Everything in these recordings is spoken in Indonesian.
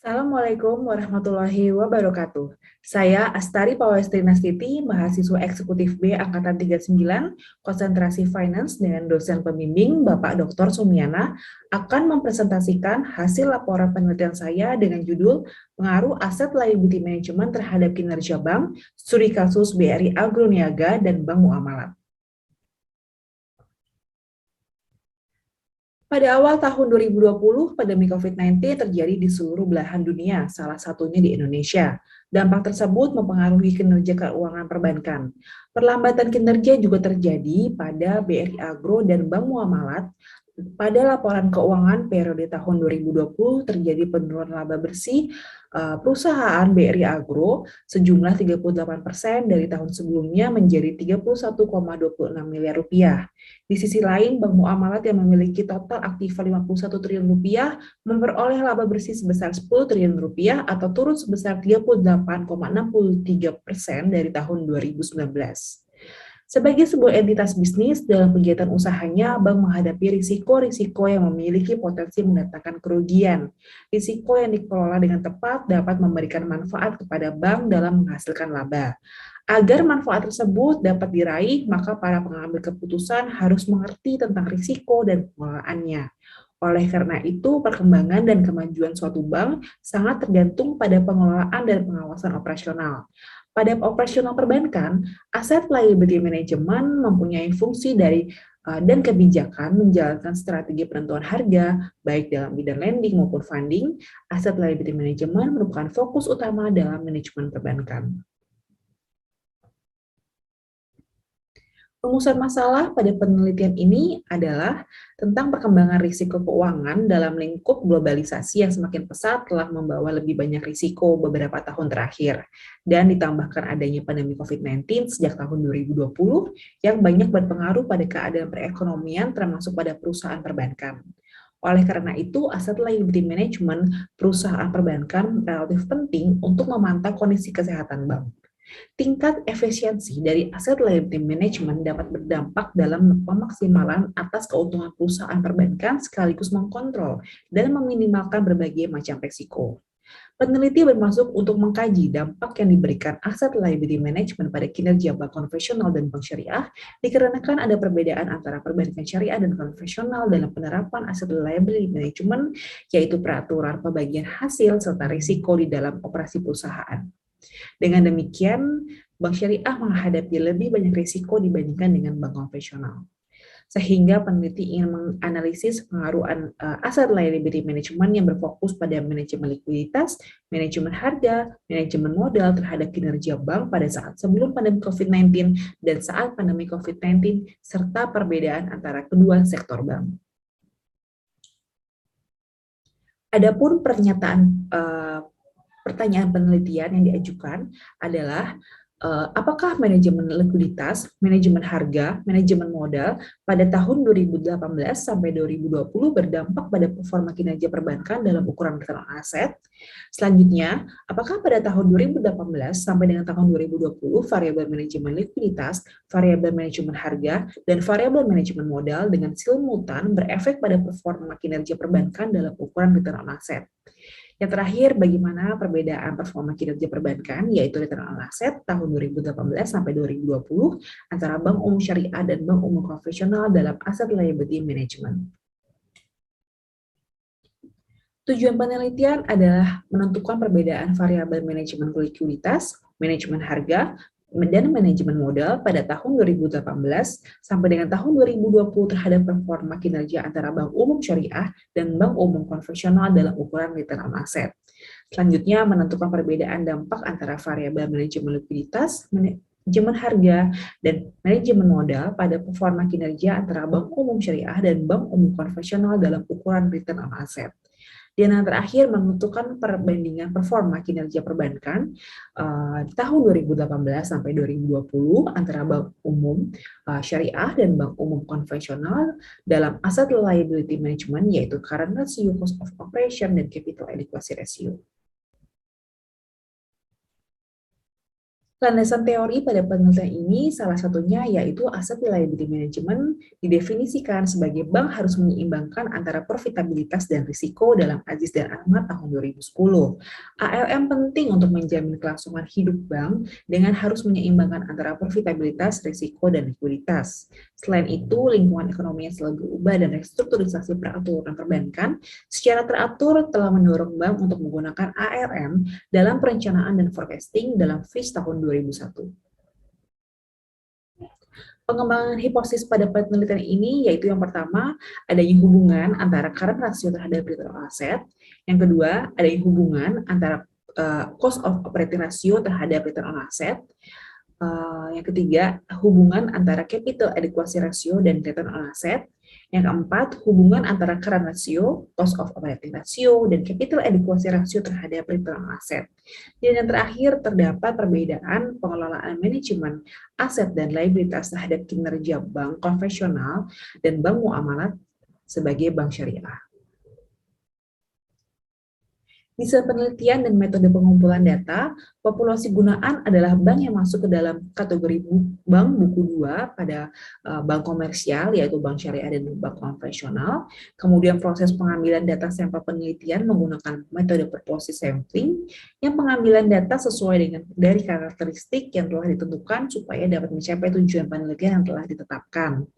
Assalamualaikum warahmatullahi wabarakatuh. Saya Astari Pawestrinastiti, mahasiswa eksekutif B Angkatan 39, konsentrasi Finance dengan dosen pembimbing Bapak Dr. Sumiana, akan mempresentasikan hasil laporan penelitian saya dengan judul Pengaruh Aset Liability Management terhadap Kinerja Bank, Studi Kasus BRI Agroniaga dan Bank Muamalat. Pada awal tahun 2020, pandemi COVID-19 terjadi di seluruh belahan dunia, salah satunya di Indonesia. Dampak tersebut mempengaruhi kinerja keuangan perbankan. Perlambatan kinerja juga terjadi pada BRI Agro dan Bank Muamalat. Pada laporan keuangan periode tahun 2020 terjadi penurunan laba bersih perusahaan BRI Agro sejumlah 38% dari tahun sebelumnya menjadi 31,26 miliar rupiah. Di sisi lain, Bank Muamalat yang memiliki total aktiva 51 triliun rupiah memperoleh laba bersih sebesar 10 triliun rupiah atau turun sebesar 38,63% dari tahun 2019. Sebagai sebuah entitas bisnis, dalam kegiatan usahanya, bank menghadapi risiko-risiko yang memiliki potensi mendatangkan kerugian. Risiko yang dikelola dengan tepat dapat memberikan manfaat kepada bank dalam menghasilkan laba. Agar manfaat tersebut dapat diraih, maka para pengambil keputusan harus mengerti tentang risiko dan pengelolaannya. Oleh karena itu, perkembangan dan kemajuan suatu bank sangat tergantung pada pengelolaan dan pengawasan operasional. Pada operasional perbankan, aset liability management mempunyai fungsi dan kebijakan menjalankan strategi penentuan harga, baik dalam bidang lending maupun funding. Aset liability management merupakan fokus utama dalam manajemen perbankan. Rumusan masalah pada penelitian ini adalah tentang perkembangan risiko keuangan dalam lingkup globalisasi yang semakin pesat telah membawa lebih banyak risiko beberapa tahun terakhir, dan ditambahkan adanya pandemi COVID-19 sejak tahun 2020 yang banyak berpengaruh pada keadaan perekonomian termasuk pada perusahaan perbankan. Oleh karena itu, aset liability management perusahaan perbankan relatif penting untuk memantau kondisi kesehatan bank. Tingkat efisiensi dari aset liability management dapat berdampak dalam pemaksimalan atas keuntungan perusahaan perbankan sekaligus mengkontrol dan meminimalkan berbagai macam risiko. Peneliti bermaksud untuk mengkaji dampak yang diberikan aset liability management pada kinerja bank konvensional dan bank syariah, dikarenakan ada perbedaan antara perbankan syariah dan konvensional dalam penerapan aset liability management, yaitu peraturan pembagian hasil serta risiko di dalam operasi perusahaan. Dengan demikian, bank syariah menghadapi lebih banyak risiko dibandingkan dengan bank konvensional. Sehingga peneliti ingin menganalisis pengaruh aset liability management yang berfokus pada manajemen likuiditas, manajemen harga, manajemen modal terhadap kinerja bank pada saat sebelum pandemi COVID-19 dan saat pandemi COVID-19, serta perbedaan antara kedua sektor bank. Adapun pertanyaan penelitian yang diajukan adalah apakah manajemen likuiditas, manajemen harga, manajemen modal pada tahun 2018 sampai 2020 berdampak pada performa kinerja perbankan dalam ukuran return on aset? Selanjutnya, apakah pada tahun 2018 sampai dengan tahun 2020 variabel manajemen likuiditas, variabel manajemen harga, dan variabel manajemen modal dengan simultan berefek pada performa kinerja perbankan dalam ukuran return on aset? Yang terakhir, bagaimana perbedaan performa kinerja perbankan, yaitu return on asset tahun 2018 sampai 2020 antara bank umum syariah dan bank umum konvensional dalam asset liability management. Tujuan penelitian adalah menentukan perbedaan variabel manajemen likuiditas, manajemen harga, dan manajemen modal pada tahun 2018 sampai dengan tahun 2020 terhadap performa kinerja antara bank umum syariah dan bank umum konvensional dalam ukuran return on asset. Selanjutnya, menentukan perbedaan dampak antara variabel manajemen likuiditas, manajemen harga, dan manajemen modal pada performa kinerja antara bank umum syariah dan bank umum konvensional dalam ukuran return on asset. Dan yang terakhir, menentukan perbandingan performa kinerja perbankan tahun 2018 sampai 2020 antara bank umum syariah dan bank umum konvensional dalam asset liability management, yaitu current ratio, cost of operation, dan capital adequacy ratio. Landasan teori pada penelitian ini salah satunya yaitu Asset Liability Management didefinisikan sebagai bank harus menyeimbangkan antara profitabilitas dan risiko dalam Aziz dan Ahmad tahun 2010. ALM penting untuk menjamin kelangsungan hidup bank dengan harus menyeimbangkan antara profitabilitas, risiko, dan likuiditas. Selain itu, lingkungan ekonomi yang selalu berubah dan restrukturisasi peraturan perbankan secara teratur telah mendorong bank untuk menggunakan ALM dalam perencanaan dan forecasting dalam FIS tahun 2001. Pengembangan hipotesis pada penelitian ini yaitu yang pertama, adanya hubungan antara current ratio terhadap return on asset. Yang kedua, adanya hubungan antara cost of operating ratio terhadap return on asset. Yang ketiga, hubungan antara capital adequacy ratio dan return on asset. Yang keempat, hubungan antara current ratio, cost of operating ratio, dan capital adequacy ratio terhadap return on asset. Dan yang terakhir, terdapat perbedaan pengelolaan manajemen aset dan liabilitas terhadap kinerja bank konvensional dan bank muamalat sebagai bank syariah. Di penelitian dan metode pengumpulan data, populasi gunaan adalah bank yang masuk ke dalam kategori bank buku 2 pada bank komersial, yaitu bank syariah dan bank konvensional. Kemudian proses pengambilan data sampel penelitian menggunakan metode proporsi sampling, yang pengambilan data sesuai dengan dari karakteristik yang telah ditentukan supaya dapat mencapai tujuan penelitian yang telah ditetapkan.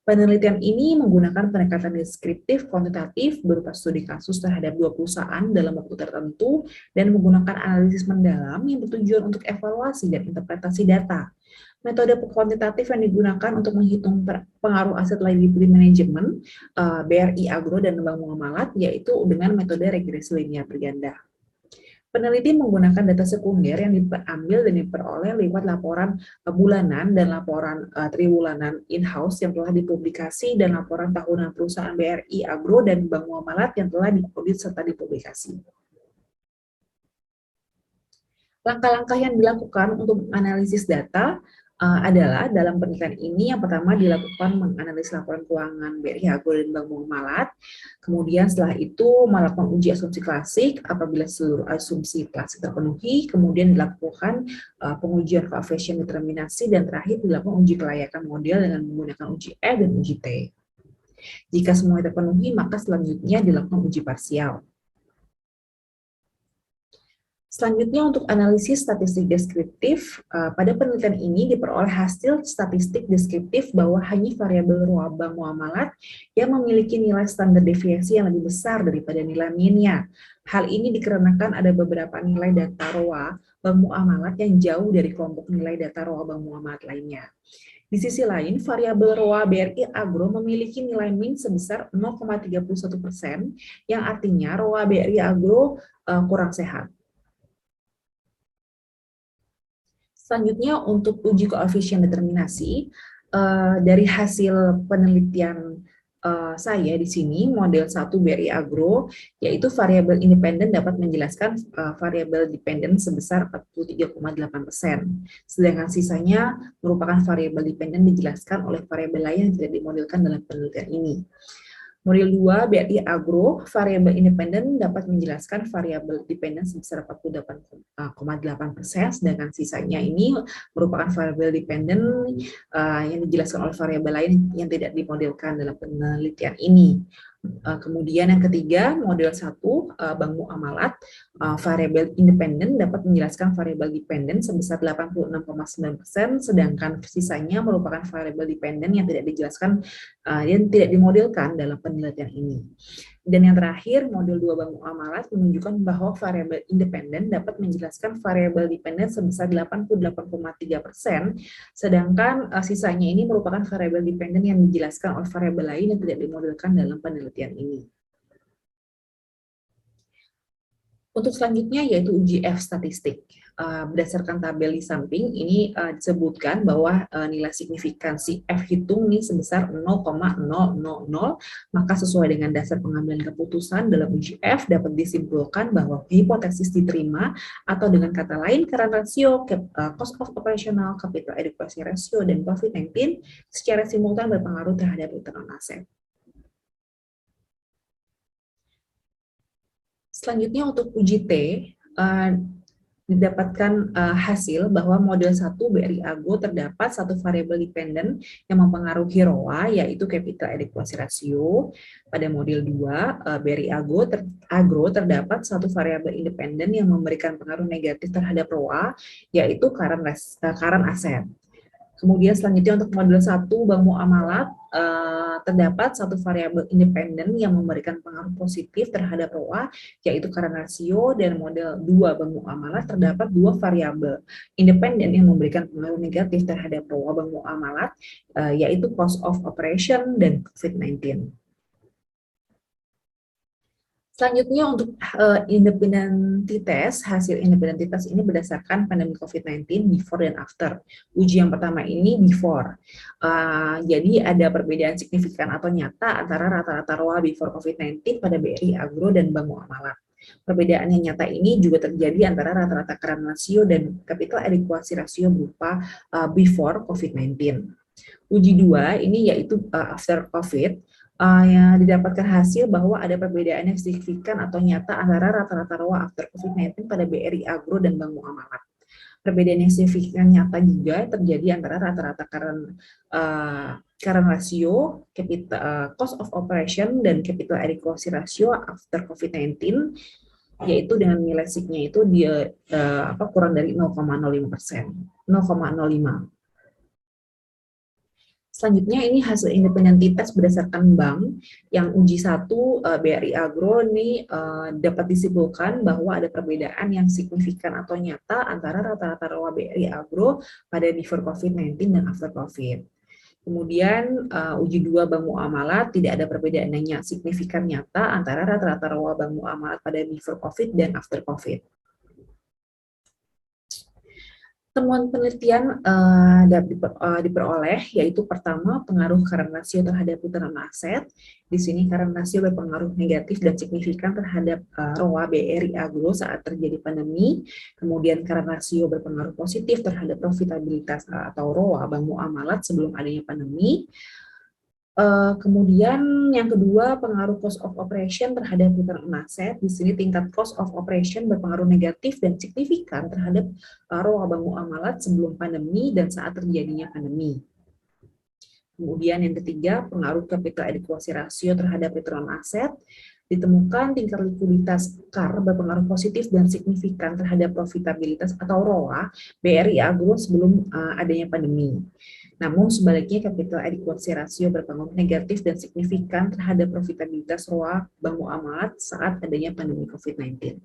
Penelitian ini menggunakan pendekatan deskriptif kuantitatif berupa studi kasus terhadap 2 perusahaan dalam waktu tertentu dan menggunakan analisis mendalam yang bertujuan untuk evaluasi dan interpretasi data. Metode kuantitatif yang digunakan untuk menghitung pengaruh aset liability management, BRI Agro dan bank muamalat, yaitu dengan metode regresi linear berganda. Peneliti menggunakan data sekunder yang diambil dan diperoleh lewat laporan bulanan dan laporan triwulanan in-house yang telah dipublikasi dan laporan tahunan perusahaan BRI Agro dan Bank Muamalat yang telah diaudit serta dipublikasi. Langkah-langkah yang dilakukan untuk menganalisis data adalah dalam penelitian ini yang pertama dilakukan menganalisis laporan keuangan BRI Agro dan Bank Muamalat, kemudian setelah itu melakukan uji asumsi klasik apabila seluruh asumsi klasik terpenuhi, kemudian dilakukan pengujian koefisien determinasi, dan terakhir dilakukan uji kelayakan model dengan menggunakan uji F dan uji T. Jika semua terpenuhi, maka selanjutnya dilakukan uji parsial. Selanjutnya untuk analisis statistik deskriptif, pada penelitian ini diperoleh hasil statistik deskriptif bahwa hanya variabel ROA bank muamalat yang memiliki nilai standar deviasi yang lebih besar daripada nilai mean-nya. Hal ini dikarenakan ada beberapa nilai data ROA bank muamalat yang jauh dari kelompok nilai data ROA bank muamalat lainnya. Di sisi lain, variabel ROA BRI Agro memiliki nilai mean sebesar 0,31%, yang artinya ROA BRI Agro kurang sehat. Selanjutnya untuk uji koefisien determinasi, dari hasil penelitian saya di sini, model 1 BRI Agro, yaitu variabel independen dapat menjelaskan variabel dependen sebesar 43,8%. Sedangkan sisanya merupakan variabel dependen dijelaskan oleh variabel lain yang tidak dimodelkan dalam penelitian ini. Model 2, BRI Agro, variabel independen dapat menjelaskan variabel dependen sebesar 48,8%, sedangkan sisanya ini merupakan variabel dependen yang dijelaskan oleh variabel lain yang tidak dimodelkan dalam penelitian ini. Kemudian yang ketiga, model 1, bank muamalat, variabel independen dapat menjelaskan variabel dependen sebesar 86,9%, sedangkan sisanya merupakan variabel dependen yang tidak dijelaskan dan tidak dimodelkan dalam penelitian ini. Dan yang terakhir, model 2 bank muamalat menunjukkan bahwa variabel independen dapat menjelaskan variabel dependen sebesar 88,3%, sedangkan sisanya ini merupakan variabel dependen yang dijelaskan oleh variabel lain yang tidak dimodelkan dalam penelitian ini. Untuk selanjutnya yaitu uji F statistik. Berdasarkan tabel di samping ini disebutkan bahwa nilai signifikansi F hitung ini sebesar 0,000, maka sesuai dengan dasar pengambilan keputusan dalam uji F dapat disimpulkan bahwa hipotesis diterima, atau dengan kata lain current ratio, cost of operational, capital adequacy ratio, dan COVID-19 secara simultan berpengaruh terhadap return on asset. Selanjutnya untuk uji T, didapatkan hasil bahwa model 1 BRI Agro terdapat satu variabel dependen yang mempengaruhi ROA, yaitu capital adequacy ratio. Pada model 2 BRI Agro terdapat satu variabel independen yang memberikan pengaruh negatif terhadap ROA, yaitu current asset. Kemudian selanjutnya untuk model 1 Bank Muamalat terdapat satu variabel independen yang memberikan pengaruh positif terhadap ROA, yaitu current ratio, dan model 2 Bank Muamalat terdapat dua variabel independen yang memberikan pengaruh negatif terhadap ROA Bank Muamalat, yaitu cost of operation dan COVID-19. Selanjutnya untuk independent test, hasil independent test ini berdasarkan pandemi COVID-19 before dan after. Uji yang pertama ini before. Jadi ada perbedaan signifikan atau nyata antara rata-rata ROA before COVID-19 pada BRI Agro dan Bank Muamalat. Perbedaan yang nyata ini juga terjadi antara rata-rata current ratio dan capital adequacy ratio berupa before COVID-19. Uji 2 ini yaitu after COVID, yang didapatkan hasil bahwa ada perbedaan yang signifikan atau nyata antara rata-rata ROA after COVID-19 pada BRI Agro dan Bank Muamalat. Perbedaan yang signifikan nyata juga terjadi antara rata-rata current ratio, cost of operation, dan capital adequacy ratio after COVID-19, yaitu dengan nilai SIG-nya itu kurang dari 0,05%, 0,05. Selanjutnya ini hasil independentitas berdasarkan bank yang uji 1 BRI Agro ini dapat disimpulkan bahwa ada perbedaan yang signifikan atau nyata antara rata-rata ROA BRI Agro pada before COVID-19 dan after COVID. Kemudian uji 2 Bank Muamalat tidak ada perbedaan yang signifikan nyata antara rata-rata ROA Bank Muamalat pada before COVID dan after COVID. Temuan penelitian diperoleh, yaitu pertama pengaruh current ratio terhadap return aset. Di sini current ratio berpengaruh negatif dan signifikan terhadap ROA BRI Agro saat terjadi pandemi. Kemudian current ratio berpengaruh positif terhadap profitabilitas atau ROA Bank Muamalat sebelum adanya pandemi. Kemudian yang kedua, pengaruh cost of operation terhadap return on asset. Di sini tingkat cost of operation berpengaruh negatif dan signifikan terhadap ROA Bank Muamalat sebelum pandemi dan saat terjadinya pandemi. Kemudian yang ketiga, pengaruh capital adequacy ratio terhadap return on asset. Ditemukan tingkat likuiditas CAR berpengaruh positif dan signifikan terhadap profitabilitas atau ROA BRI Agro sebelum adanya pandemi. Namun sebaliknya capital adequacy ratio berpengaruh negatif dan signifikan terhadap profitabilitas ROA Bank Muamalat saat adanya pandemi COVID-19.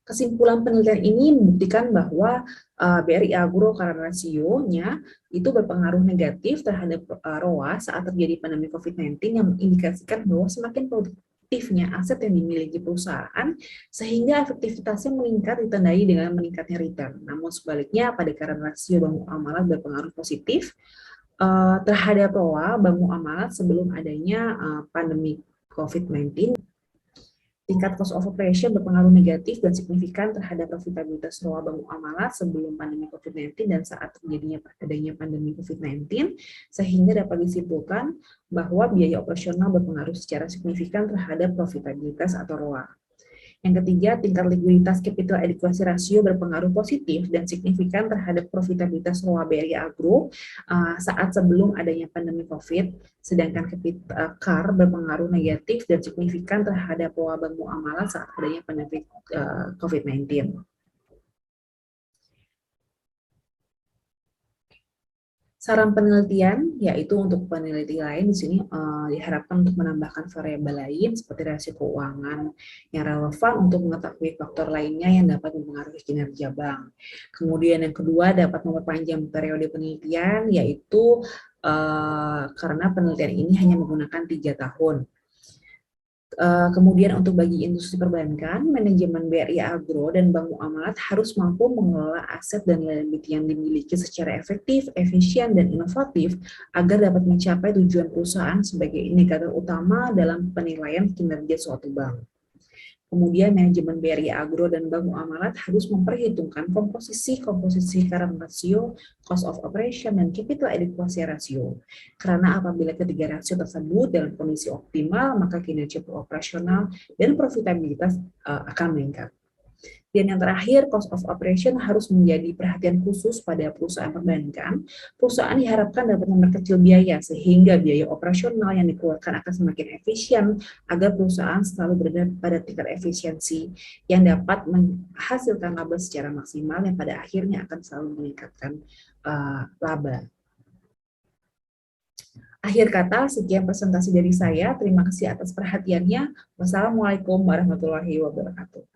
Kesimpulan penelitian ini membuktikan bahwa BRI Agro current ratio-nya itu berpengaruh negatif terhadap ROA saat terjadi pandemi COVID-19 yang mengindikasikan bahwa semakin produktifnya aset yang dimiliki perusahaan sehingga efektivitasnya meningkat ditandai dengan meningkatnya return. Namun sebaliknya pada current ratio Bank Muamalat berpengaruh positif terhadap ROA Bank Muamalat sebelum adanya pandemi COVID-19. Tingkat cost of operation berpengaruh negatif dan signifikan terhadap profitabilitas ROA Bank Muamalat sebelum pandemi COVID-19 dan saat terjadinya adanya pandemi COVID-19, sehingga dapat disimpulkan bahwa biaya operasional berpengaruh secara signifikan terhadap profitabilitas atau ROA. Yang ketiga, tingkat likuiditas capital adequacy ratio berpengaruh positif dan signifikan terhadap profitabilitas ROA BRI Agro saat sebelum adanya pandemi COVID, sedangkan CAR berpengaruh negatif dan signifikan terhadap ROA Bank Muamalat saat adanya pandemi COVID-19. Saran penelitian, yaitu untuk peneliti lain di sini diharapkan untuk menambahkan variabel lain seperti rasio keuangan yang relevan untuk mengetahui faktor lainnya yang dapat mempengaruhi kinerja bank. Kemudian yang kedua, dapat memperpanjang periode penelitian, yaitu karena penelitian ini hanya menggunakan 3 tahun. Kemudian untuk bagi industri perbankan, manajemen BRI Agro dan Bank Muamalat harus mampu mengelola aset dan liability yang dimiliki secara efektif, efisien, dan inovatif agar dapat mencapai tujuan perusahaan sebagai indikator utama dalam penilaian kinerja suatu bank. Kemudian manajemen BRI Agro dan Bank Muamalat harus memperhitungkan komposisi current ratio, cost of operation, dan capital adequacy ratio. Karena apabila ketiga rasio tersebut dalam kondisi optimal, maka kinerja operasional dan profitabilitas akan meningkat. Dan yang terakhir, cost of operation harus menjadi perhatian khusus pada perusahaan perbankan. Perusahaan diharapkan dapat memperkecil biaya sehingga biaya operasional yang dikeluarkan akan semakin efisien agar perusahaan selalu berada pada tingkat efisiensi yang dapat menghasilkan laba secara maksimal yang pada akhirnya akan selalu meningkatkan laba. Akhir kata, sekian presentasi dari saya. Terima kasih atas perhatiannya. Wassalamualaikum warahmatullahi wabarakatuh.